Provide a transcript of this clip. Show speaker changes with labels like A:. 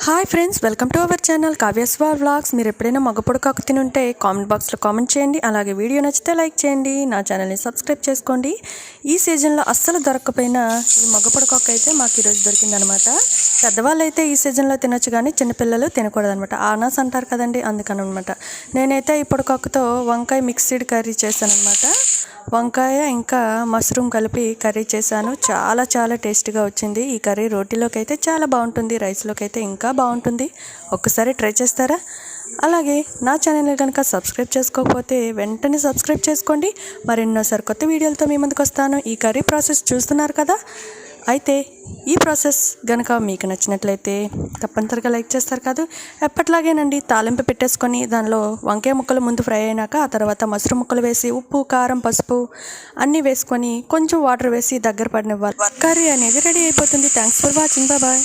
A: Hi friends, welcome to our channel కావ్యస్వ vlogs. మీరు ఎప్పుడైనా మగపొడి కాకు తినుంటే కామెంట్ బాక్స్లో కామెంట్ చేయండి. అలాగే వీడియో నచ్చితే లైక్ చేయండి. నా ఛానల్ని సబ్స్క్రైబ్ చేసుకోండి. ఈ సీజన్లో అస్సలు దొరకకపోయినా ఈ మగపొడి కాకు అయితే మాకు ఈరోజు దొరికిందనమాట. పెద్దవాళ్ళు అయితే ఈ సీజన్లో తినొచ్చు, కానీ చిన్నపిల్లలు తినకూడదనమాట. ఆనాస్ అంటారు కదండి, అందుకని అనమాట. నేనైతే ఈ పొడికాకుతో వంకాయ మిక్స్డ్ కర్రీ చేశానమాట. వంకాయ ఇంకా మష్రూమ్ కలిపి కర్రీ చేశాను. చాలా చాలా టేస్టీగా వచ్చింది. ఈ కర్రీ రోటీలోకి అయితే చాలా బాగుంటుంది, రైస్లోకి అయితే ఇంకా బాగుంటుంది. ఒక్కసారి ట్రై చేస్తారా? అలాగే నా ఛానల్ కనుక సబ్స్క్రైబ్ చేసుకోకపోతే వెంటనే సబ్స్క్రైబ్ చేసుకోండి. మరెన్నోసారి కొత్త వీడియోలతో మీ ముందుకు వస్తాను. ఈ కర్రీ ప్రాసెస్ చూస్తున్నారు కదా. అయితే ఈ ప్రాసెస్ కనుక మీకు నచ్చినట్లయితే తప్పనిసరిగా లైక్ చేస్తారు కాదు. ఎప్పట్లాగేనండి, తాలింపు పెట్టేసుకొని దానిలో వంకాయ ముక్కలు ముందు ఫ్రై అయినాక ఆ తర్వాత మష్రూమ్ ముక్కలు వేసి ఉప్పు, కారం, పసుపు అన్నీ వేసుకొని కొంచెం వాటర్ వేసి దగ్గర పడినివ్వాలి. కర్రీ అనేది రెడీ అయిపోతుంది. Thanks for watching. బాయ్.